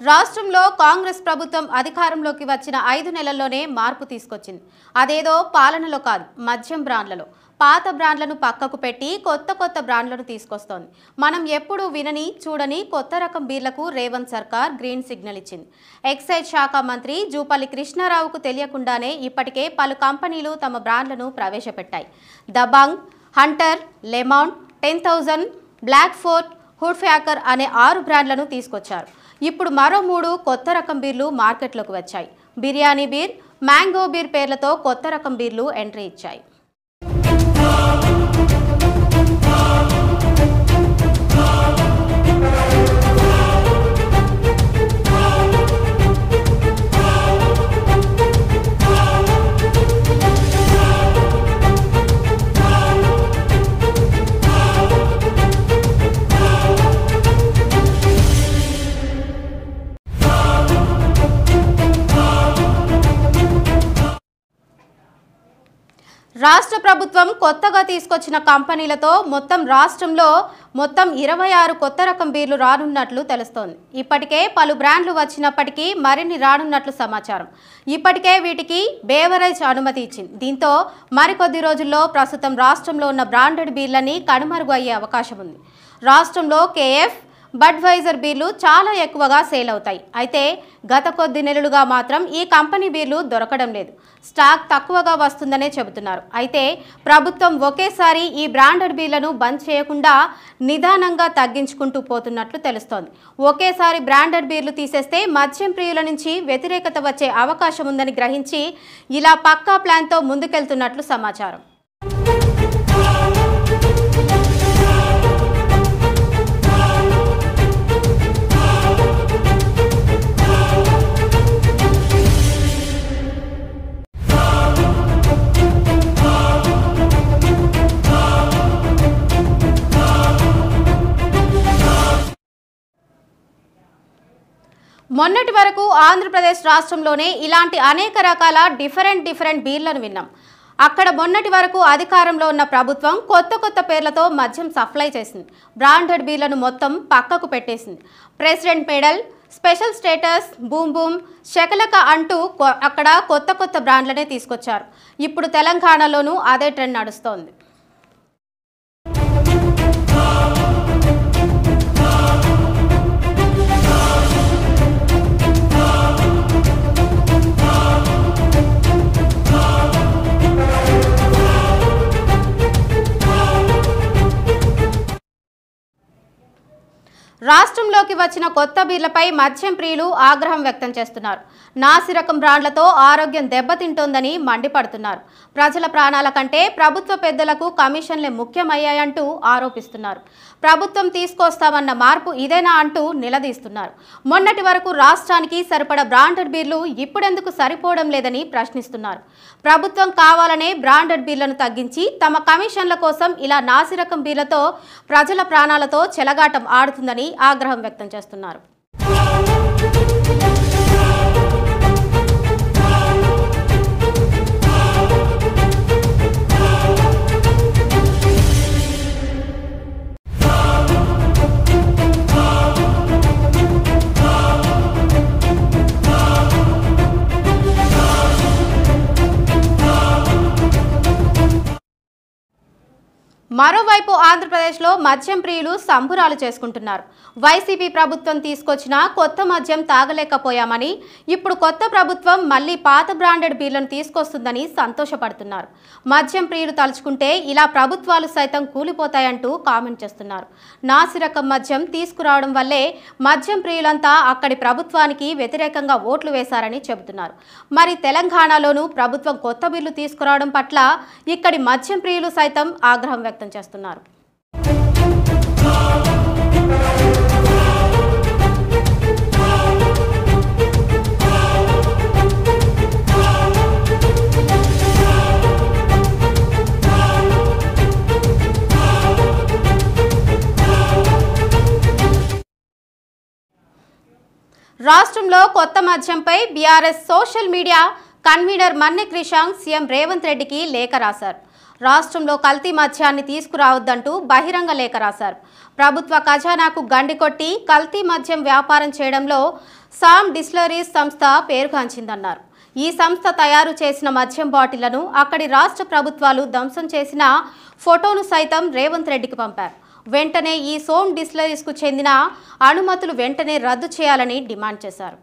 రాష్ట్రంలో కాంగ్రెస్ ప్రభుత్వం అధికారంలోకి వచ్చిన 5 నెలల్లోనే మార్పు తీసుకొచ్చింది. అదేదో పాలనలో కాదు, మద్యం బ్రాండ్లలో. పాత బ్రాండ్లను పక్కకు పెట్టి కొత్త బ్రాండ్లను తీసుకొస్తోంది. మనం ఎప్పుడూ వినని చూడని కొత్త రకం బీర్లకు రేవంత్ సర్కార్ గ్రీన్ సిగ్నల్ ఇచ్చింది. ఎక్సైజ్ శాఖ మంత్రి జూపల్లి కృష్ణారావుకు తెలియకుండానే ఇప్పటికే పలు కంపెనీలు తమ బ్రాండ్లను ప్రవేశపెట్టాయి. దబాంగ్, హంటర్, లెమౌన్, 10,000, బ్లాక్ ఫోర్ట్, హుడ్ ఫ్యాకర్ అనే 6 బ్రాండ్లను తీసుకొచ్చారు. ఇప్పుడు మరో 3 కొత్త రకం బీర్లు మార్కెట్లోకి వచ్చాయి. బిర్యానీ బీర్, మ్యాంగో బీర్ పేర్లతో కొత్త రకం బీర్లు ఎంట్రీ ఇచ్చాయి. రాష్ట్ర ప్రభుత్వం కొత్తగా తీసుకొచ్చిన కంపెనీలతో రాష్ట్రంలో 26 కొత్త రకం బీర్లు రానున్నట్లు తెలుస్తోంది. ఇప్పటికే పలు బ్రాండ్లు వచ్చినప్పటికీ మరిన్ని రానున్నట్లు సమాచారం. ఇప్పటికే వీటికి బేవరేజ్ అనుమతి ఇచ్చింది. దీంతో మరికొద్ది రోజుల్లో ప్రస్తుతం రాష్ట్రంలో ఉన్న బ్రాండెడ్ బీర్లన్నీ కనుమరుగు అయ్యే అవకాశం ఉంది. రాష్ట్రంలో కేఎఫ్, బడ్వైజర్ బీర్లు చాలా ఎక్కువగా సేల్ అవుతాయి. అయితే గత కొద్ది నెలలుగా మాత్రం ఈ కంపెనీ బీర్లు దొరకడం లేదు. స్టాక్ తక్కువగా వస్తుందనే చెబుతున్నారు. అయితే ప్రభుత్వం ఒకేసారి ఈ బ్రాండెడ్ బీర్లను బంద్ చేయకుండా నిదానంగా తగ్గించుకుంటూ పోతున్నట్లు తెలుస్తోంది. ఒకేసారి బ్రాండెడ్ బీర్లు తీసేస్తే మద్యం ప్రియుల నుంచి వ్యతిరేకత వచ్చే అవకాశం ఉందని గ్రహించి ఇలా పక్కా ప్లాన్తో ముందుకెళ్తున్నట్లు సమాచారం. మొన్నటి వరకు ఆంధ్రప్రదేశ్ రాష్ట్రంలోనే ఇలాంటి అనేక రకాల డిఫరెంట్ బీర్లను విన్నాం. అక్కడ మొన్నటి వరకు అధికారంలో ఉన్న ప్రభుత్వం కొత్త పేర్లతో మద్యం సప్లై చేసింది. బ్రాండెడ్ బీర్లను మొత్తం పక్కకు పెట్టేసింది. President medal, special status, boom boom, Shakalaka అంటూ అక్కడ కొత్త బ్రాండ్లనే తీసుకొచ్చారు. ఇప్పుడు తెలంగాణలోనూ అదే ట్రెండ్ నడుస్తోంది. రాష్ట్రంలోకి వచ్చిన కొత్త బీర్లపై మద్యం ప్రియులు ఆగ్రహం వ్యక్తం చేస్తున్నారు. నాసి రకం బ్రాండ్లతో ఆరోగ్యం దెబ్బతింటోందని మండిపడుతున్నారు. ప్రజల ప్రాణాల కంటే ప్రభుత్వ పెద్దలకు కమిషన్లే ముఖ్యమయ్యాయంటూ ఆరోపిస్తున్నారు. ప్రభుత్వం తీసుకొస్తామన్న మార్పు ఇదేనా అంటూ నిలదీస్తున్నారు. మొన్నటి వరకు రాష్ట్రానికి సరిపడ బ్రాండెడ్ బీర్లు ఇప్పుడెందుకు సరిపోవడం లేదని ప్రశ్నిస్తున్నారు. ప్రభుత్వం కావాలనే బ్రాండెడ్ బీర్లను తగ్గించి తమ కమిషన్ల కోసం ఇలా నాసి రకం బీర్లతో ప్రజల ప్రాణాలతో చెలగాటం ఆడుతుందని ఆగ్రహం వ్యక్తం చేస్తున్నారు. మరోవైపు ఆంధ్రప్రదేశ్లో మద్యం ప్రియులు సంబురాలు చేసుకుంటున్నారు. వైసీపీ ప్రభుత్వం తీసుకొచ్చిన కొత్త మద్యం తాగలేకపోయామని ఇప్పుడు కొత్త ప్రభుత్వం మళ్లీ పాత బ్రాండెడ్ బీర్లను తీసుకొస్తుందని సంతోషపడుతున్నారు. మద్యం ప్రియులు తలుచుకుంటే ఇలా ప్రభుత్వాలు సైతం కూలిపోతాయంటూ కామెంట్ చేస్తున్నారు. నాసి రకం మద్యం తీసుకురావడం వల్లే మద్యం ప్రియులంతా అక్కడి ప్రభుత్వానికి వ్యతిరేకంగా ఓట్లు వేశారని చెబుతున్నారు. మరి తెలంగాణలోనూ ప్రభుత్వం కొత్త బీర్లు తీసుకురావడం పట్ల ఇక్కడి మద్యం ప్రియులు సైతం ఆగ్రహం వ్యక్తం చేస్తున్నారు. రాష్ట్రంలో కొత్త మద్యంపై BRS social media convener Manne Krishank CM Revanth రెడ్డికి లేఖ రాశారు. రాష్ట్రంలో కల్తీ మద్యాన్ని తీసుకురావద్దంటూ బహిరంగ లేఖ రాశారు. ప్రభుత్వ ఖజానాకు గండికొట్టి కల్తీ మద్యం వ్యాపారం చేయడంలో సామ్ డిస్టిలరీస్ సంస్థ పేరుగాంచిందన్నారు. ఈ సంస్థ తయారు చేసిన మద్యం బాటిళ్లను అక్కడి రాష్ట్ర ప్రభుత్వాలు ధ్వంసం చేసిన ఫోటోను సైతం రేవంత్ రెడ్డికి పంపారు. వెంటనే ఈ సోమ్ డిస్టిలరీస్కు చెందిన అనుమతులు వెంటనే రద్దు చేయాలని డిమాండ్ చేశారు.